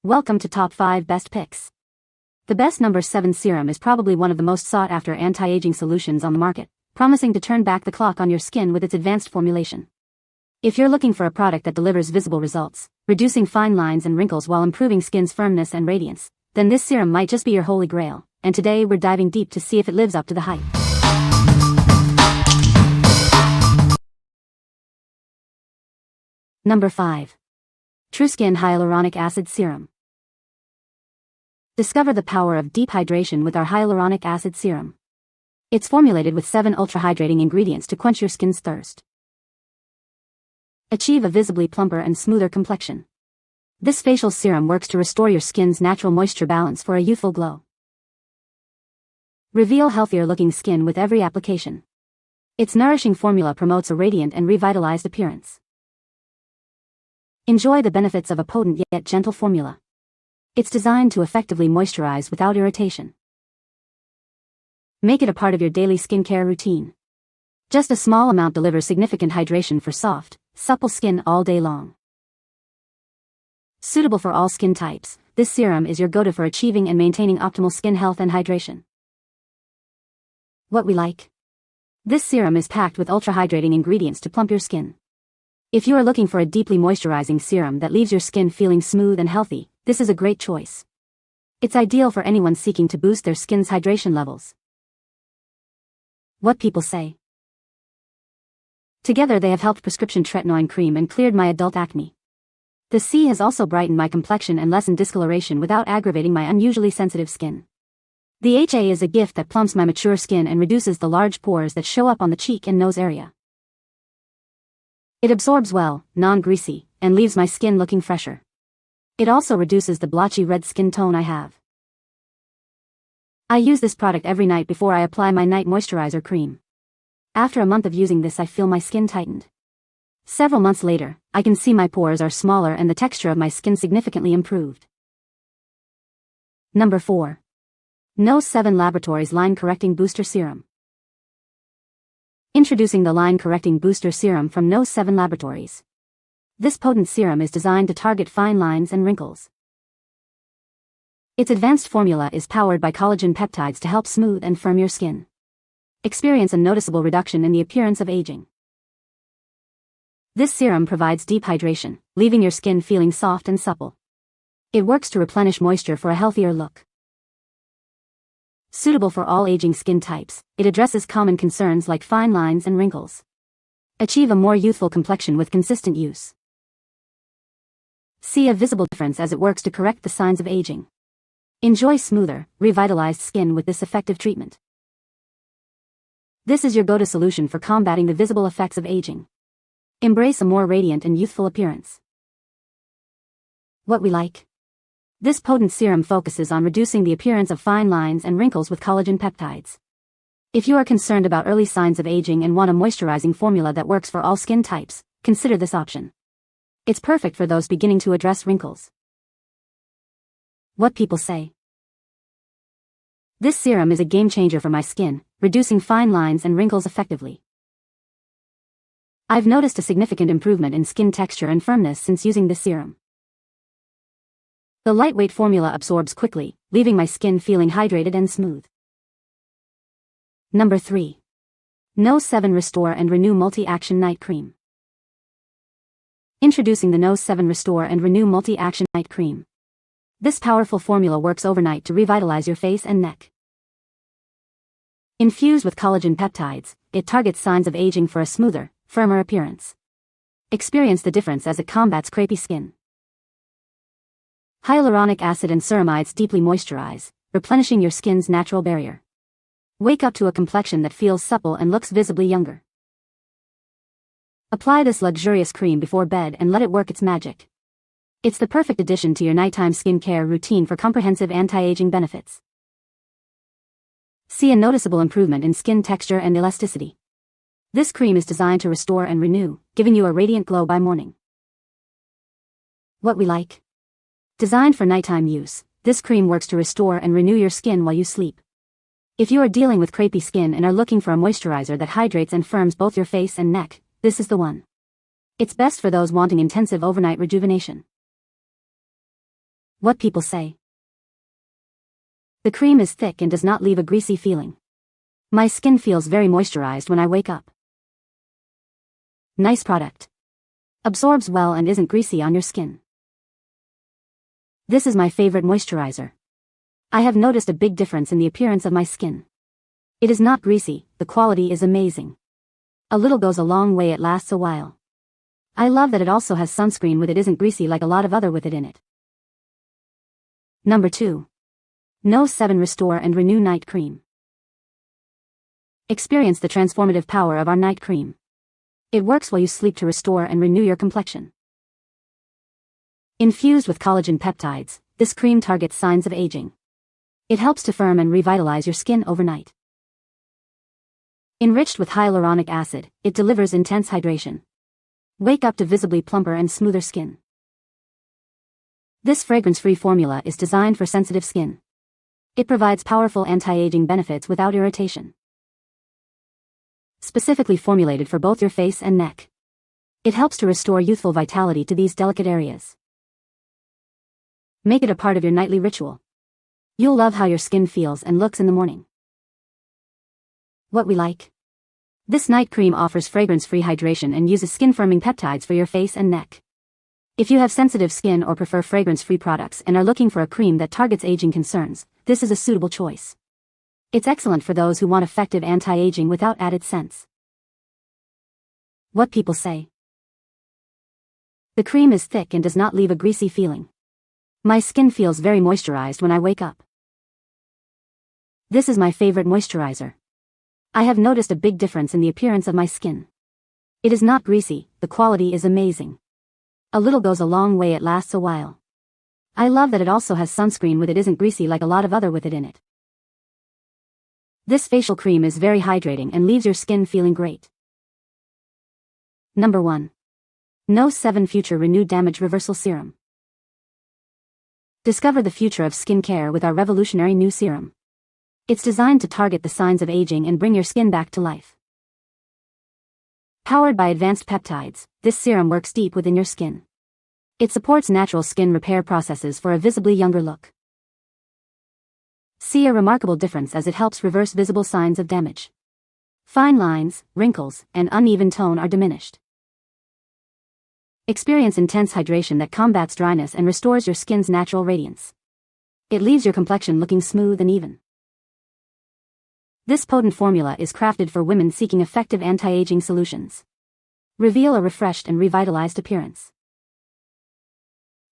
Welcome to Top 5 Best Picks. The best number 7 serum is probably one of the most sought-after anti-aging solutions on the market, promising to turn back the clock on your skin with its advanced formulation. If you're looking for a product that delivers visible results, reducing fine lines and wrinkles while improving skin's firmness and radiance, then this serum might just be your holy grail, and today we're diving deep to see if it lives up to the hype. Number 5. TruSkin Hyaluronic Acid Serum. Discover the power of deep hydration with our hyaluronic acid serum. It's formulated with 7 ultra-hydrating ingredients to quench your skin's thirst. Achieve a visibly plumper and smoother complexion. This facial serum works to restore your skin's natural moisture balance for a youthful glow. Reveal healthier-looking skin with every application. Its nourishing formula promotes a radiant and revitalized appearance. Enjoy the benefits of a potent yet gentle formula. It's designed to effectively moisturize without irritation. Make it a part of your daily skincare routine. Just a small amount delivers significant hydration for soft, supple skin all day long. Suitable for all skin types, this serum is your go-to for achieving and maintaining optimal skin health and hydration. What we like. This serum is packed with ultra-hydrating ingredients to plump your skin. If you are looking for a deeply moisturizing serum that leaves your skin feeling smooth and healthy, this is a great choice. It's ideal for anyone seeking to boost their skin's hydration levels. What people say. Together they have helped prescription tretinoin cream and cleared my adult acne. The C has also brightened my complexion and lessened discoloration without aggravating my unusually sensitive skin. The HA is a gift that plumps my mature skin and reduces the large pores that show up on the cheek and nose area. It absorbs well, non-greasy, and leaves my skin looking fresher. It also reduces the blotchy red skin tone I have. I use this product every night before I apply my night moisturizer cream. After a month of using this, I feel my skin tightened. Several months later, I can see my pores are smaller and the texture of my skin significantly improved. Number 4. No. 7 Laboratories Line Correcting Booster Serum. Introducing the Line Correcting Booster Serum from No. 7 Laboratories. This potent serum is designed to target fine lines and wrinkles. Its advanced formula is powered by collagen peptides to help smooth and firm your skin. Experience a noticeable reduction in the appearance of aging. This serum provides deep hydration, leaving your skin feeling soft and supple. It works to replenish moisture for a healthier look. Suitable for all aging skin types, it addresses common concerns like fine lines and wrinkles. Achieve a more youthful complexion with consistent use. See a visible difference as it works to correct the signs of aging. Enjoy smoother, revitalized skin with this effective treatment. This is your go-to solution for combating the visible effects of aging. Embrace a more radiant and youthful appearance. What we like. This potent serum focuses on reducing the appearance of fine lines and wrinkles with collagen peptides. If you are concerned about early signs of aging and want a moisturizing formula that works for all skin types, consider this option. It's perfect for those beginning to address wrinkles. What people say. This serum is a game changer for my skin, reducing fine lines and wrinkles effectively. I've noticed a significant improvement in skin texture and firmness since using this serum. The lightweight formula absorbs quickly, leaving my skin feeling hydrated and smooth. Number 3. No. 7 Restore and Renew Multi-Action Night Cream. Introducing the No. 7 Restore and Renew Multi-Action Night Cream. This powerful formula works overnight to revitalize your face and neck. Infused with collagen peptides, it targets signs of aging for a smoother, firmer appearance. Experience the difference as it combats crepey skin. Hyaluronic acid and ceramides deeply moisturize, replenishing your skin's natural barrier. Wake up to a complexion that feels supple and looks visibly younger. Apply this luxurious cream before bed and let it work its magic. It's the perfect addition to your nighttime skincare routine for comprehensive anti-aging benefits. See a noticeable improvement in skin texture and elasticity. This cream is designed to restore and renew, giving you a radiant glow by morning. What we like. Designed for nighttime use, this cream works to restore and renew your skin while you sleep. If you are dealing with crepey skin and are looking for a moisturizer that hydrates and firms both your face and neck, this is the one. It's best for those wanting intensive overnight rejuvenation. What people say. The cream is thick and does not leave a greasy feeling. My skin feels very moisturized when I wake up. Nice product. Absorbs well and isn't greasy on your skin. This is my favorite moisturizer. I have noticed a big difference in the appearance of my skin. It is not greasy, the quality is amazing. A little goes a long way, it lasts a while. I love that it also has sunscreen with it, isn't greasy like a lot of other with it in it. Number 2. No 7 Restore and Renew Night Cream. Experience the transformative power of our night cream. It works while you sleep to restore and renew your complexion. Infused with collagen peptides, this cream targets signs of aging. It helps to firm and revitalize your skin overnight. Enriched with hyaluronic acid, it delivers intense hydration. Wake up to visibly plumper and smoother skin. This fragrance-free formula is designed for sensitive skin. It provides powerful anti-aging benefits without irritation. Specifically formulated for both your face and neck. It helps to restore youthful vitality to these delicate areas. Make it a part of your nightly ritual. You'll love how your skin feels and looks in the morning. What we like. This night cream offers fragrance-free hydration and uses skin-firming peptides for your face and neck. If you have sensitive skin or prefer fragrance-free products and are looking for a cream that targets aging concerns, this is a suitable choice. It's excellent for those who want effective anti-aging without added scents. What people say. The cream is thick and does not leave a greasy feeling. My skin feels very moisturized when I wake up. This is my favorite moisturizer. I have noticed a big difference in the appearance of my skin. It is not greasy, the quality is amazing. A little goes a long way, it lasts a while. I love that it also has sunscreen with it, isn't greasy like a lot of other with it in it. This facial cream is very hydrating and leaves your skin feeling great. Number 1. No 7 Future Renew Damage Reversal Serum. Discover the future of skincare with our revolutionary new serum. It's designed to target the signs of aging and bring your skin back to life. Powered by advanced peptides, this serum works deep within your skin. It supports natural skin repair processes for a visibly younger look. See a remarkable difference as it helps reverse visible signs of damage. Fine lines, wrinkles, and uneven tone are diminished. Experience intense hydration that combats dryness and restores your skin's natural radiance. It leaves your complexion looking smooth and even. This potent formula is crafted for women seeking effective anti-aging solutions. Reveal a refreshed and revitalized appearance.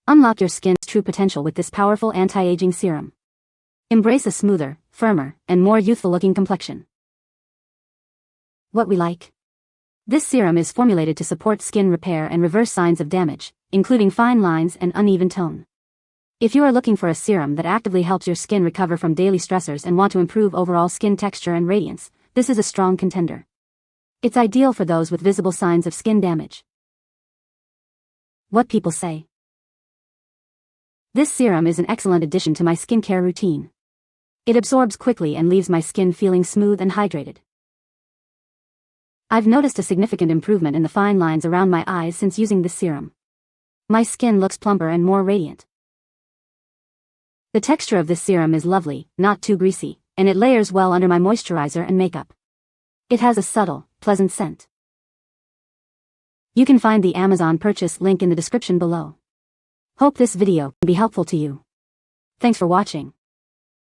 Unlock your skin's true potential with this powerful anti-aging serum. Embrace a smoother, firmer, and more youthful-looking complexion. What we like. This serum is formulated to support skin repair and reverse signs of damage, including fine lines and uneven tone. If you are looking for a serum that actively helps your skin recover from daily stressors and want to improve overall skin texture and radiance, this is a strong contender. It's ideal for those with visible signs of skin damage. What people say. This serum is an excellent addition to my skincare routine. It absorbs quickly and leaves my skin feeling smooth and hydrated. I've noticed a significant improvement in the fine lines around my eyes since using this serum. My skin looks plumper and more radiant. The texture of this serum is lovely, not too greasy, and it layers well under my moisturizer and makeup. It has a subtle, pleasant scent. You can find the Amazon purchase link in the description below. Hope this video can be helpful to you. Thanks for watching.